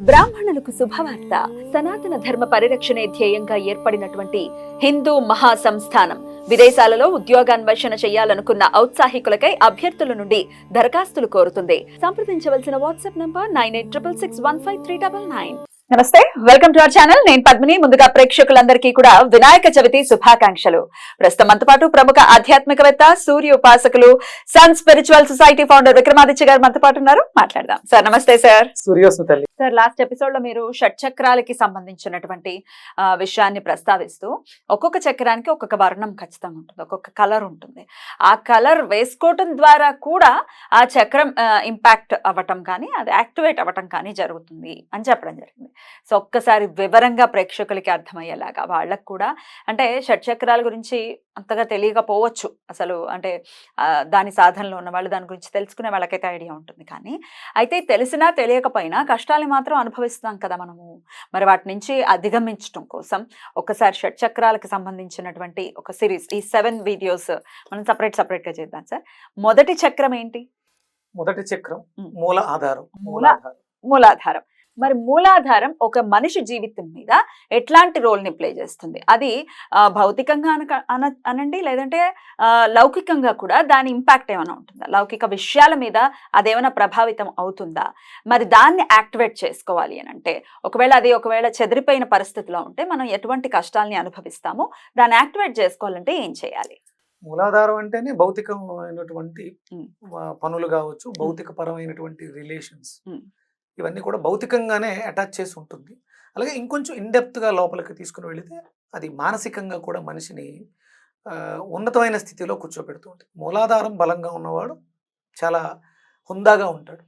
బ్రాహ్మణులకు శుభవార్త. సనాతన ధర్మ పరిరక్షణే ధ్యేయంగా ఏర్పడినటువంటి హిందూ మహాసంస్థానం విదేశాలలో ఉద్యోగాన్వేషణ చేయాలనుకున్న ఔత్సాహికులకై అభ్యర్థుల నుండి దరఖాస్తులు కోరుతుంది. సంప్రదించవలసిన వాట్సాప్ నంబర్ 9866615399. నమస్తే, వెల్కమ్ టు అవర్ ఛానల్. నేను పద్మిని. ముందుగా ప్రేక్షకులందరికీ కూడా వినాయక చవితి శుభాకాంక్షలు. ప్రస్తుతం మనతో పాటు ప్రముఖ ఆధ్యాత్మికవేత్త, సూర్య ఉపాసకులు, sun spiritual society founder Vikramaditya garu మనతో పాటు ఉన్నారు. మాట్లాడదాం. సార్ నమస్తే. సార్ సూర్యోస్మి. సార్, లాస్ట్ ఎపిసోడ్ లో మీరు షట్చక్రాలకి సంబంధించినటువంటి విషయాన్ని ప్రస్తావిస్తూ ఒక్కొక్క చక్రానికి ఒక్కొక్క వర్ణం ఖచ్చితంగా ఉంటుంది, ఒక్కొక్క కలర్ ఉంటుంది. ఆ కలర్ వేసుకోవటం ద్వారా కూడా ఆ చక్రం ఇంపాక్ట్ అవ్వటం కానీ అది యాక్టివేట్ అవ్వటం కానీ జరుగుతుంది అని చెప్పడం జరిగింది. సో ఒక్కసారి వివరంగా ప్రేక్షకులకి అర్థమయ్యేలాగా, వాళ్ళకు కూడా అంటే షట్చక్రాల గురించి అంతగా తెలియకపోవచ్చు అసలు, అంటే దాని సాధనలో ఉన్న వాళ్ళు దాని గురించి తెలుసుకునే వాళ్ళకైతే ఐడియా ఉంటుంది. కానీ అయితే తెలిసినా తెలియకపోయినా కష్టాలు మాత్రం అనుభవిస్తున్నాం కదా మనము. మరి వాటి నుంచి అధిగమించడం కోసం ఒక్కసారి షట్చక్రాలకు సంబంధించినటువంటి ఒక సిరీస్, ఈ 7 వీడియోస్ మనం సపరేట్ గా చేద్దాం సార్. మొదటి చక్రం ఏంటి? మొదటి చక్రం మూల ఆధారం. మూలాధారం. మరి మూలాధారం ఒక మనిషి జీవితం మీద ఎట్లాంటి రోల్ ని ప్లే చేస్తుంది? అది భౌతికంగా అనండి, లేదంటే లౌకికంగా కూడా దాని ఇంపాక్ట్ ఏమైనా ఉంటుందా? లౌకిక విషయాల మీద అదేమైనా ప్రభావితం అవుతుందా? మరి దాన్ని యాక్టివేట్ చేసుకోవాలి అని అంటే, ఒకవేళ చెదిరిపోయిన పరిస్థితిలో ఉంటే మనం ఎటువంటి కష్టాలని అనుభవిస్తామో దాన్ని యాక్టివేట్ చేసుకోవాలంటే ఏం చేయాలి? మూలాధారం అంటేనే భౌతికమైనటువంటి పనులు కావచ్చు, భౌతిక పరమైనటువంటి రిలేషన్స్, ఇవన్నీ కూడా భౌతికంగానే అటాచ్ చేసి ఉంటుంది. అలాగే ఇంకొంచెం ఇన్డెప్త్గా లోపలికి తీసుకుని వెళితే అది మానసికంగా కూడా మనిషిని ఉన్నతమైన స్థితిలో కూర్చోబెడుతూ ఉంటుంది. మూలాధారం బలంగా ఉన్నవాడు చాలా హుందాగా ఉంటాడు.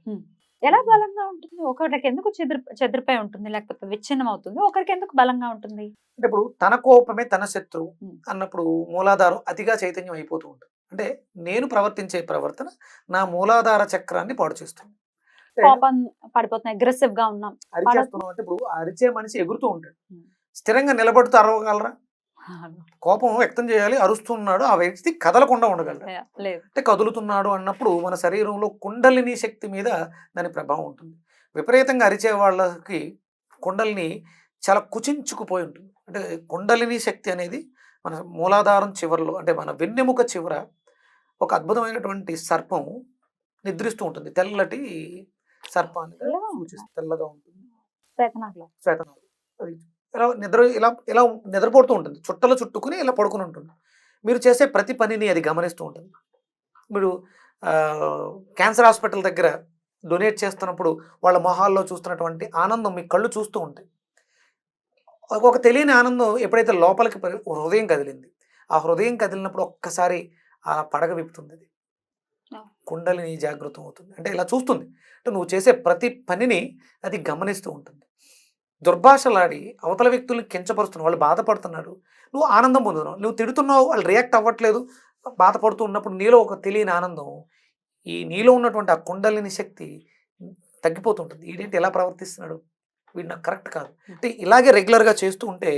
ఎలా బలంగా ఉంటుంది? ఒకరికి ఎందుకు చెదిరిపోయి ఉంటుంది, లేకపోతే విచ్ఛిన్నం అవుతుంది? ఒకరికి ఎందుకు బలంగా ఉంటుంది? అంటే ఇప్పుడు తన కోపమే తన శత్రువు అన్నప్పుడు మూలాధారం అతిగా చైతన్యం అయిపోతూ ఉంటుంది. అంటే నేను ప్రవర్తించే ప్రవర్తన నా మూలాధార చక్రాన్ని పాడు చేస్తుంది. కోపం పడిపోతున్నాయి, అగ్రెసివ్ గా ఉన్నాం, అరిచేస్తున్నాం అంటే ఇప్పుడు అరిచే మనిషి ఎగురుతూ ఉంటాడు, స్థిరంగా నిలబడుతూ అరవగలరా? కోపం వ్యక్తం చేయాలి, అరుస్తున్నాడు, ఆ వ్యక్తి కదలకుండా ఉండగలరా? అంటే కదులుతున్నాడు అన్నప్పుడు మన శరీరంలో కుండలిని శక్తి మీద దాని ప్రభావం ఉంటుంది. విపరీతంగా అరిచే వాళ్ళకి కుండలిని చాలా కుచించుకుపోయి ఉంటుంది. అంటే కుండలిని శక్తి అనేది మన మూలాధారం చివరిలో, అంటే మన వెన్నెముక చివర ఒక అద్భుతమైనటువంటి సర్పం నిద్రిస్తూ ఉంటుంది. తెల్లటి సర్పాన్ని సూచిస్తుంది, తెల్లగా ఉంటుంది, శ్వేతనాగు. అది ఇలా నిద్రపోతూ ఉంటుంది, చుట్టలు చుట్టుకుని ఇలా పడుకుని ఉంటుంది. మీరు చేసే ప్రతి పనిని అది గమనిస్తూ ఉంటుంది. మీరు క్యాన్సర్ హాస్పిటల్ దగ్గర డొనేట్ చేస్తున్నప్పుడు వాళ్ళ మొహాల్లో చూస్తున్నటువంటి ఆనందం మీ కళ్ళు చూస్తూ ఉంటాయి. ఒక తెలియని ఆనందం ఎప్పుడైతే లోపలికి హృదయం కదిలింది, ఆ హృదయం కదిలినప్పుడు ఒక్కసారి ఆ పడగ విప్పుతుంది, అది కుండలిని జాగృతం అవుతుంది. అంటే ఇలా చూస్తుంది, అంటే నువ్వు చేసే ప్రతి పనిని అది గమనిస్తూ ఉంటుంది. దుర్భాషలాడి అవతల వ్యక్తుల్ని కించపరుస్తున్నావు, వాళ్ళు బాధపడుతున్నారు, నువ్వు ఆనందం పొందుతున్నావు. నువ్వు తిడుతున్నావు, వాళ్ళు రియాక్ట్ అవ్వట్లేదు, బాధపడుతూ ఉన్నప్పుడు నీలో ఒక తెలియని ఆనందం, ఈ నీలో ఉన్నటువంటి ఆ కుండలిని శక్తి తగ్గిపోతుంటుంది. వీడేంటి ఎలా ప్రవర్తిస్తున్నాడు, వీడు నాకు కరెక్ట్ కాదు. అంటే ఇలాగే రెగ్యులర్గా చేస్తూ ఉంటే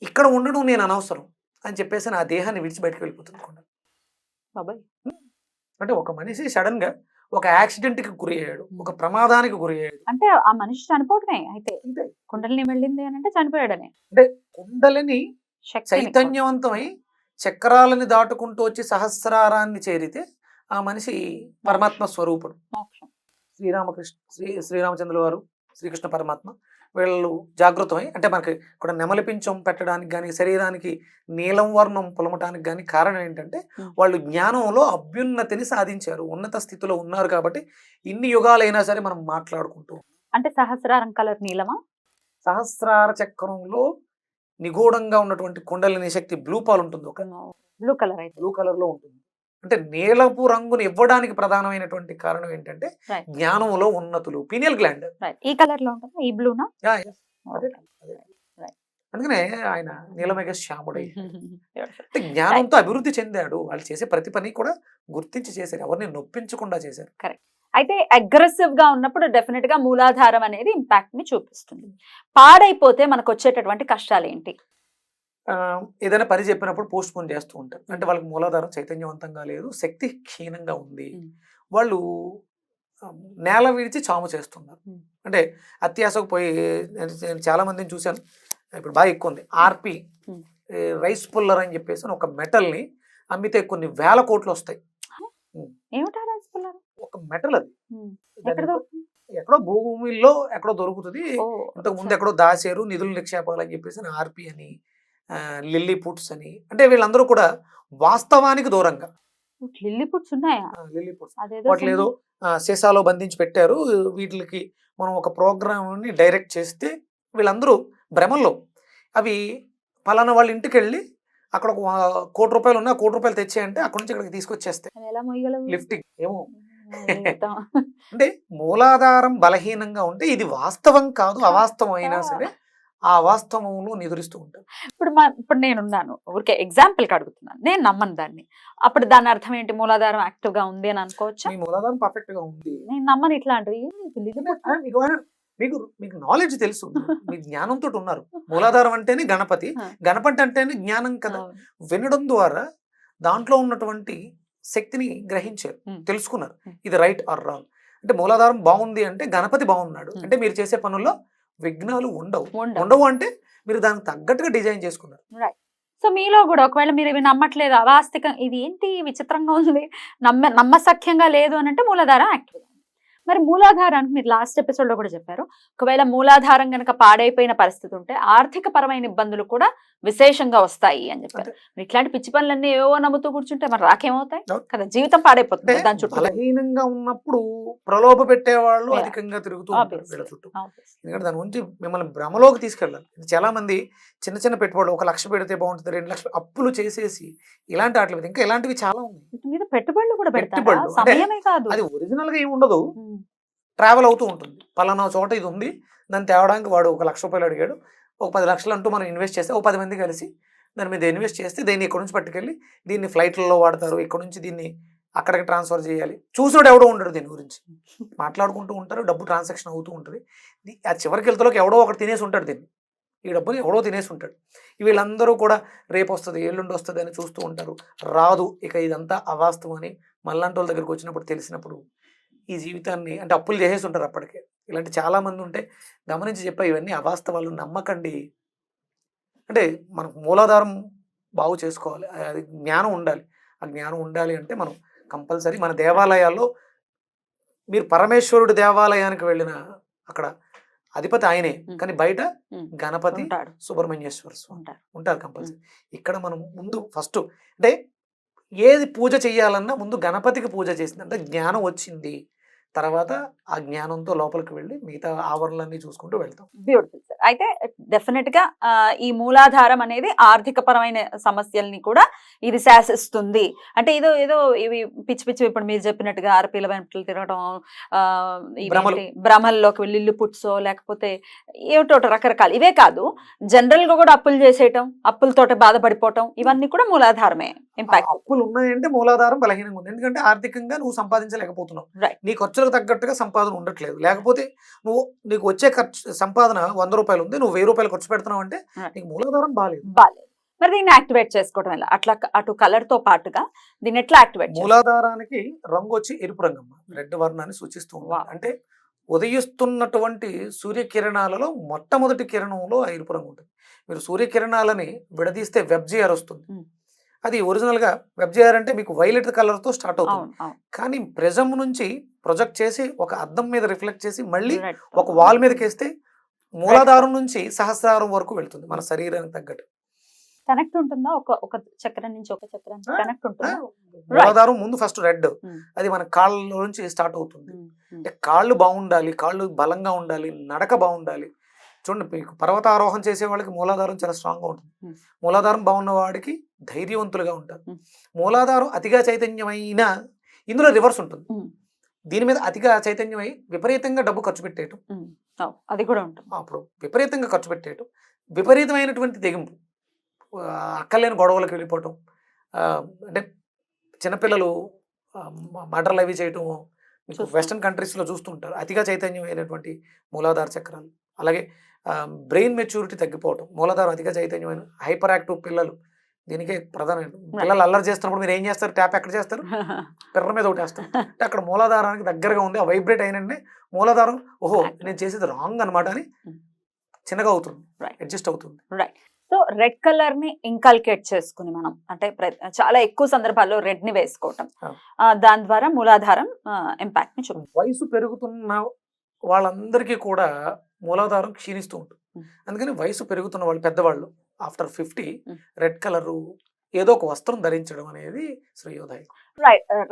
ఇక్కడ ఉండడం నేను అనవసరం అని చెప్పేసి నా దేహాన్ని విడిచి బయటకు వెళ్ళిపోతుంది కుండలి. అంటే ఒక మనిషి సడన్ గా ఒక యాక్సిడెంట్ కి గురి అయ్యాడు, ఒక ప్రమాదానికి గురి అయ్యాడు అంటే ఆ మనిషి చనిపోవడమే. అయితే కుండలిని వెళ్ళింది అని అంటే చనిపోయాడనే. అంటే కుండలిని చైతన్యవంతమై చక్రాలని దాటుకుంటూ వచ్చి సహస్రారాన్ని చేరితే ఆ మనిషి పరమాత్మ స్వరూపుడు. శ్రీరామచంద్రుల వారు, శ్రీకృష్ణ పరమాత్మ వీళ్ళు జాగృతమై, అంటే మనకి ఇక్కడ నెమలిపించం పెట్టడానికి కానీ, శరీరానికి నీలం వర్ణం పులమటానికి కానీ కారణం ఏంటంటే వాళ్ళు జ్ఞానంలో అభ్యున్నతిని సాధించారు, ఉన్నత స్థితిలో ఉన్నారు. కాబట్టి ఇన్ని యుగాలైనా సరే మనం మాట్లాడుకుంటూ, అంటే సహస్రారం కలర్ నీలమా? సహస్రార చక్రంలో నిగూఢంగా ఉన్నటువంటి కుండలిని శక్తి బ్లూ పాల్ ఉంటుంది, ఒక బ్లూ కలర్, అయితే బ్లూ కలర్ లో ఉంటుంది. అంటే నీలపు రంగుని ఇవ్వడానికి ప్రధానమైనటువంటి కారణం ఏంటంటే జ్ఞానంలో ఉన్నతులు, పీనియల్ గ్లాండ్ ఈ కలర్ లో ఉంటుంది. ఈ బ్లూనా? అందుకనే ఆయన నీలమేఘ శ్యాముడై అంటే జ్ఞానంతో అభివృద్ధి చెందాడు. వాళ్ళు చేసే ప్రతి పని కూడా గుర్తించి చేశారు, ఎవరిని నొప్పించకుండా చేశారు. కరెక్ట్. అయితే అగ్రెసివ్ గా ఉన్నప్పుడు డెఫినెట్ గా మూలాధారం అనేది ఇంపాక్ట్ ని చూపిస్తుంది. పాడైపోతే మనకు వచ్చేటటువంటి కష్టాలు ఏంటి? ఏదైనా పని చెప్పినప్పుడు పోస్ట్ పోన్ చేస్తూ ఉంటారు. అంటే వాళ్ళకి మూలాధారం చైతన్యవంతంగా లేదు, శక్తి క్షీణంగా ఉంది, వాళ్ళు నేల విడిచి చాము చేస్తున్నారు. అంటే అత్యాశకు పోయి నేను చాలా మందిని చూశాను, ఇప్పుడు బాగా ఎక్కువ ఉంది ఆర్పి రైస్ పుల్లర్ అని చెప్పేసి ఒక మెటల్ని అమ్మితే కొన్ని వేల కోట్లు వస్తాయి. ఏమిటా రాసుకున్నారు? ఒక మెటల్ అది ఎక్కడ దొరుకుతుంది? ఎక్కడో భూమిలో ఎక్కడో దొరుకుతుంది. ఓ, ఇంతకు ముందు అచ్చా. ఎక్కడో దాచారు నిధులు నిక్షేపాలు అని చెప్పేసి ఆర్పి అని లిల్లీ పుట్స్ అని, అంటే వీళ్ళందరూ కూడా వాస్తవానికి దూరంగా లిల్లీ పుట్స్ ఉన్నాయా? లిల్లీ పుట్స్ అదేదో వాటిని ఏదో సీసాలో బంధించి పెట్టారు. వీటికి మనం ఒక ప్రోగ్రామ్ని డైరెక్ట్ చేస్తే వీళ్ళందరూ భ్రమల్లో అవి పలానా వాళ్ళ ఇంటికి వెళ్ళి అక్కడ ఒక కోటి రూపాయలు ఉన్నా కోటి రూపాయలు తెచ్చాయంటే అక్కడ నుంచి ఇక్కడికి తీసుకొచ్చేస్తే అది ఎలా మోయగలవు? లిఫ్టింగ్ ఏమో. జీవితం. అంటే మూలాధారం బలహీనంగా ఉంటే ఇది వాస్తవం కాదు, అవాస్తవం అయినా సరే ఆ అవాస్తవంలో నిద్రిస్తూ ఉంటారు. ఇప్పుడు నేనున్నాను, ఊరికే ఎగ్జాంపుల్ కి అడుగుతున్నాను, నేను నమ్మను దాన్ని. అప్పుడు దాని అర్థం ఏంటి? మూలాధారం యాక్టివ్ గా ఉంది అని అనుకోవచ్చా? మీ మూలాధారం పర్ఫెక్ట్ గా ఉంది, నేను నమ్మను ఇట్లాంటివి. మీకు మీకు నాలెడ్జ్ తెలుసు, మీ జ్ఞానంతో ఉన్నారు. మూలాధారం అంటేనే గణపతి, గణపతి అంటేనే జ్ఞానం కదా. వినడం ద్వారా దాంట్లో ఉన్నటువంటి శక్తిని గ్రహించారు, తెలుసుకున్నారు ఇది రైట్ ఆర్ రాంగ్. అంటే మూలాధారం బాగుంది అంటే గణపతి బాగున్నాడు అంటే మీరు చేసే పనుల్లో విఘ్నాలు ఉండవు అంటే మీరు దానికి తగ్గట్టుగా డిజైన్ చేసుకున్నారు. సో మీలో కూడా ఒకవేళ మీరు ఇవి నమ్మట్లేదు, అవాస్తవికం, ఇది ఏంటి విచిత్రంగా ఉంది, నమ్మసఖ్యంగా లేదు అని అంటే మూలాధారం యాక్టివ్. మరి మూలాధారానికి మీరు లాస్ట్ ఎపిసోడ్ లో కూడా చెప్పారు, ఒకవేళ మూలాధారం కనుక పాడైపోయిన పరిస్థితి ఉంటే ఆర్థిక పరమైన ఇబ్బందులు కూడా విశేషంగా వస్తాయి అని చెప్పారు. ఇట్లాంటి పిచ్చి పనులన్నీ ఏవో నమ్ముతూ కూర్చుంటే మరి రాకేమవుతాయి కదా, జీవితం పాడైపోతుంది దాని చుట్టూ. బలహీనంగా ఉన్నప్పుడు ప్రలోభ పెట్టేవాళ్ళు అధికంగా తిరుగుతూ ఉంటారు వీళ్ళ చుట్టూ. ఎందుకంటే దాని గురించి మిమ్మల్ని భ్రమలోకి తీసుకెళ్ళాలి. చాలా మంది చిన్న చిన్న పెట్టుబడులు 1 లక్ష పెడితే బాగుంటుంది, 2 లక్షలు అప్పులు చేసేసి ఇలాంటి వాటి మీద ఇంకా ఇలాంటివి చాలా ఉన్నాయి. మీద పెట్టుబడులు కూడా పెడతారు, సమయమే కాదు. అది ఒరిజినల్ గా ఏమి ఉండదు, ట్రావెల్ అవుతూ ఉంటుంది. పలానా చోట ఇది ఉంది, దాన్ని తేవడానికి వాడు 1 లక్ష రూపాయలు అడిగాడు, ఒక 10 లక్షలు అంటూ మనం ఇన్వెస్ట్ చేస్తే 10 మంది కలిసి దాని మీద ఇన్వెస్ట్ చేస్తే దీన్ని ఇక్కడ నుంచి పట్టుకెళ్ళి దీన్ని ఫ్లైట్లలో వాడతారు, ఇక్కడ నుంచి దీన్ని అక్కడికి ట్రాన్స్ఫర్ చేయాలి. చూసినోడు ఎవడో ఉండడు, దీని గురించి మాట్లాడుకుంటూ ఉంటారు, డబ్బు ట్రాన్సాక్షన్ అవుతూ ఉంటుంది. ఆ చివరికి వెళ్తలోకి ఎవడో ఒకటి తినేసి ఉంటాడు, దీన్ని ఈ డబ్బుని ఎవడో తినేసి ఉంటాడు. వీళ్ళందరూ కూడా రేపు వస్తుంది ఎల్లుండి వస్తుంది అని చూస్తూ ఉంటారు, రాదు. ఇక ఇదంతా అవాస్తవం అని మళ్ళంటి వాళ్ళ దగ్గరికి వచ్చినప్పుడు తెలిసినప్పుడు ఈ జీవితాన్ని అంటే అప్పులు చేసేసి ఉంటారు అప్పటికే. ఇలాంటి చాలా మంది ఉంటే గమనించి చెప్పా, ఇవన్నీ అవాస్తవాలు నమ్మకండి. అంటే మనకు మూలాధారం బాగు చేసుకోవాలి, అది జ్ఞానం ఉండాలి. ఆ జ్ఞానం ఉండాలి అంటే మనం కంపల్సరీ మన దేవాలయాల్లో మీరు పరమేశ్వరుడు దేవాలయానికి వెళ్ళిన అక్కడ అధిపతి ఆయనే, కానీ బయట గణపతి సుబ్రహ్మణ్యేశ్వర స్వామి ఉంటారు కంపల్సరీ. ఇక్కడ మనం ముందు ఫస్ట్ అంటే ఏది పూజ చేయాలన్నా ముందు గణపతికి పూజ చేసింది అంటే జ్ఞానం వచ్చింది, తర్వాత ఆ జ్ఞానంతో లోపలికి వెళ్ళి మిగతా ఆవరణలన్నీ చూసుకుంటూ వెళ్తాం. Beautiful sir. అయితే డెఫినెట్ గా ఈ మూలాధారం అనేది ఆర్థిక పరమైన సమస్యల్ని కూడా ఇది శాసిస్తుంది. అంటే ఏదో ఏదో ఇవి పిచ్చి పిచ్చి ఇప్పుడు మీరు చెప్పినట్టుగా ఆర్పీల వెంటలు తిరగడం, భ్రమల్లోకి వెళ్ళి ఇల్లు పుట్సో లేకపోతే ఏమిటో రకరకాలు, ఇవే కాదు జనరల్ గా కూడా అప్పులు చేసేయటం, అప్పులతోటి బాధపడిపోవటం, ఇవన్నీ కూడా మూలాధారమే ఇంపాక్ట్. అప్పులు ఉన్నాయంటే మూలాధారం బలహీనంగా ఉంది, ఎందుకంటే ఆర్థికంగా నువ్వు సంపాదించలేకపోతున్నావు, నీ ఖర్చులకు తగ్గట్టుగా సంపాదన ఉండట్లేదు. లేకపోతే నీకు వచ్చే సంపాదన 100 రూపాయలు ఉంది, నువ్వు 1000 రూపాయలు ఖర్చు పెడుతున్నావు అంటే నీకు మూలాధారం బాలేదు. మరి దీన్ని యాక్టివేట్ చేసుకోవడం ఎలా? అట్లా అటు కలర్ తో పాటుగా దీన్ని ఎట్లా యాక్టివేట్? మూలాధారానికి రంగు వచ్చి ఎరుపు రంగమ్మ, రెడ్ వర్ణాన్ని సూచిస్తూ ఉంది. అంటే ఉదయిస్తున్నటువంటి సూర్యకిరణాలలో మొట్టమొదటి కిరణంలో ఆ ఎరుపు రంగు ఉంటుంది. మీరు సూర్యకిరణాలని విడదీస్తే వెబ్జిఆర్ వస్తుంది, అది ఒరిజినల్ గా వెబ్జిఆర్ అంటే మీకు వైలెట్ కలర్ తో స్టార్ట్ అవుతుంది. కానీ ప్రిజం నుంచి ప్రొజెక్ట్ చేసి ఒక అద్దం మీద రిఫ్లెక్ట్ చేసి మళ్ళీ ఒక వాల్ మీదకి వేస్తే మూలాధారం నుంచి సహస్రారం వరకు వెళ్తుంది మన శరీరానికి తగ్గట్టు. కనెక్ట్ ఉంటుందా? ఒక చక్రం నుంచి ఒక చక్రం కనెక్ట్ ఉంటుందా? మూలాధారం ముందు ఫస్ట్ రెడ్, అది మన కాళ్ళ నుంచి స్టార్ట్ అవుతుంది. అంటే కాళ్ళు బాగుండాలి, కాళ్ళు బలంగా ఉండాలి, నడక బాగుండాలి. చూడండి, మీకు పర్వతారోహణ చేసే వాళ్ళకి మూలాధారం చాలా స్ట్రాంగ్ గా ఉంటుంది. మూలాధారం బాగున్న వాడికి ధైర్యవంతులుగా ఉంటారు. మూలాధారం అతిగా చైతన్యమైన ఇందులో రివర్స్ ఉంటుంది, దీని మీద అతిగా చైతన్యమై విపరీతంగా డబ్బు ఖర్చు పెట్టేయటం, అది కూడా ఉంటుంది. అప్పుడు విపరీతంగా ఖర్చు పెట్టేయటం, విపరీతమైనటువంటి తెగింపు, అక్కలేని గొడవలకు వెళ్ళిపోవటం, అంటే చిన్నపిల్లలు మర్డర్లు అవి చేయటం వెస్టర్న్ కంట్రీస్లో చూస్తుంటారు. అతిగా చైతన్యమైనటువంటి మూలాధార చక్రాలు. అలాగే బ్రెయిన్ మెచ్యూరిటీ తగ్గిపోవటం, మూలాధారం అతిగా చైతన్యమైన హైపర్ యాక్టివ్ పిల్లలు, దీనికే ప్రధాన పిల్లలు అల్లరి చేస్తున్నప్పుడు మీరు ఏం చేస్తారు? ట్యాప్ ఎక్కడ చేస్తారు? పిర్ర మీద ఒకటి వేస్తారు. అంటే అక్కడ మూలాధారానికి దగ్గరగా ఉంది, ఆ వైబ్రేట్ అయినండి మూలాధారం ఓహో నేను చేసేది రాంగ్ అనమాట అని చిన్నగా అవుతుంది, అడ్జస్ట్ అవుతుంది. రైట్. సో రెడ్ కలర్ ని ఇంకల్కేట్ చేసుకుని మనం అంటే చాలా ఎక్కువ సందర్భాల్లో రెడ్ ని వేసుకోవటం, దాని ద్వారా మూలాధారం ఇంపాక్ట్ ని చూపుతుంది. వయసు పెరుగుతున్న వాళ్ళందరికీ కూడా మూలాధారం క్షీణిస్తూ ఉంటుంది. అందుకని వయసు పెరుగుతున్న వాళ్ళు పెద్దవాళ్ళు ఆఫ్టర్ 50 రెడ్ కలర్ ఏదో ఒక వస్త్రం ధరించడం అనేది శ్రేయోదాయకం.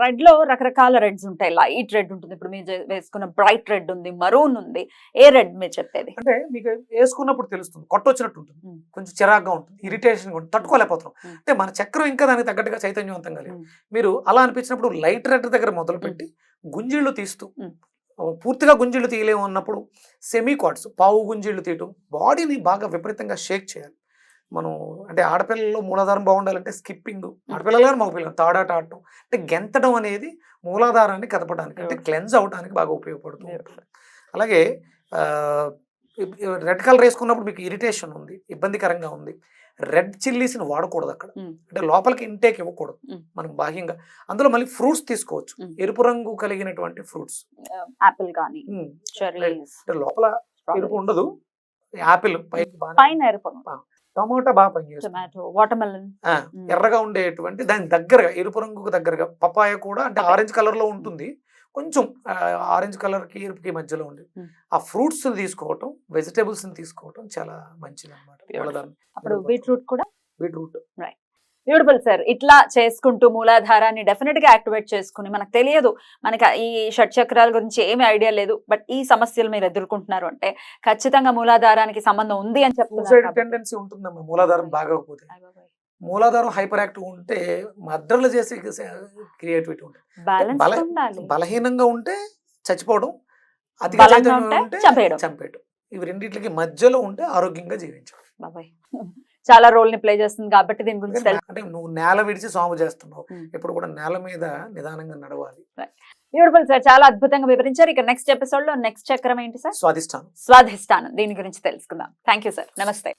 రెడ్ లో రకరకాల రెడ్స్ ఉంటాయి. లైట్ రెడ్ ఉంటుంది, ఇప్పుడు మీరు వేసుకున్న బ్రైట్ రెడ్ ఉంది, మరూన్ ఉంది. ఏ రెడ్ మీరు చెప్పేది? అంటే మీకు వేసుకున్నప్పుడు తెలుస్తుంది, కొట్టొచ్చినట్టు ఉంటుంది, కొంచెం చిరాగ్గా ఉంటుంది, ఇరిటేషన్ ఉంటుంది, తట్టుకోలేకపోతున్నాం. అంటే మన చక్రం ఇంకా దానికి తగ్గట్టుగా చైతన్యవంతంగా లేదు. మీరు అలా అనిపించినప్పుడు లైట్ రెడ్ దగ్గర మొదలుపెట్టి గుంజిళ్ళు తీస్తూ, పూర్తిగా గుంజిళ్ళు తీయలేము అన్నప్పుడు సెమీ క్వార్ట్స్ పావు గుంజిళ్ళు తీయటం, బాడీని బాగా విపరీతంగా షేక్ చేయాలి. మనం అంటే ఆడపిల్లల్లో మూలాధారం బాగుండాలంటే స్కిప్పింగ్, ఆడపిల్లలు కానీ మగపిల్లలు తాడాట ఆడటం, అంటే గెంతడం అనేది మూలాధారాన్ని కదపడానికి అంటే క్లెన్స్ అవడానికి బాగా ఉపయోగపడుతుంది. అలాగే రెడ్ కలర్ వేసుకున్నప్పుడు మీకు ఇరిటేషన్ ఉంది, ఇబ్బందికరంగా ఉంది, రెడ్ చిల్లీస్ని వాడకూడదు అక్కడ. అంటే లోపలికి ఇంటేక్ ఇవ్వకూడదు మనం బాహ్యంగా. అందులో మళ్ళీ ఫ్రూట్స్ తీసుకోవచ్చు, ఎరుపు రంగు కలిగినటువంటి ఫ్రూట్స్, ఆపిల్ కానీ అంటే లోపల ఎరుపు ఉండదు, యాపిల్ పైన ఎరుపు, టమాటా బాగా పనిచేస్తుంది, వాటర్మెలన్ ఎర్రగా ఉండేటువంటి దాని దగ్గరగా ఎరుపు రంగుకు దగ్గరగా, పపాయ కూడా అంటే ఆరెంజ్ కలర్ లో ఉంటుంది, కొంచెం ఆరెంజ్ కలర్ కి ఎరుపుకి మధ్యలో ఉంది. ఆ ఫ్రూట్స్ తీసుకోవటం, వెజిటేబుల్స్ తీసుకోవటం చాలా మంచిది అనమాట. అప్పుడు బీట్రూట్ కూడా, బీట్రూట్ బ్యూటిఫుల్ సార్. ఇట్లా చేసుకుంటూ మూలాధారాన్ని డెఫినెట్ గా యాక్టివేట్ చేసుకుని, మనకు తెలియదు, మనకి ఈ షట్చక్రాల గురించి ఏమీ ఐడియా లేదు, బట్ ఈ సమస్యలు మీరు ఎదుర్కొంటున్నారు అంటే ఖచ్చితంగా మూలాధారానికి సంబంధం ఉంది అని చెప్తున్నారు. టెండెన్సీ ఉంటుందమ్మా మూలాధారం బాగోకపోతే. మూలాధారం హైపర్ యాక్టివ్ ఉంటే మద్రలు చేసే క్రియేటివిటీ ఉంటుంది, బలహీనంగా ఉంటే చచ్చిపోవడం, అతిగా ఉంటే చంపేయడం, ఇవి రెండింటికి మధ్యలో ఉంటే ఆరోగ్యంగా జీవించడం. బాబాయ్ చాలా రోల్ ని ప్లే చేస్తుంది కాబట్టి దీని గురించి అంటే నువ్వు నేల విడిచి సాము చేస్తున్నావు, ఎప్పుడు కూడా నేల మీద నిదానంగా నడవాలి. బ్యూటిఫుల్ సార్, చాలా అద్భుతంగా వివరించారు. ఇక నెక్స్ట్ ఎపిసోడ్ లో నెక్స్ట్ చక్రం ఏంటి సార్? స్వాధిష్టానం. స్వాధిష్టానం, దీని గురించి తెలుసుకుందాం. థ్యాంక్ యూ సార్, నమస్తే.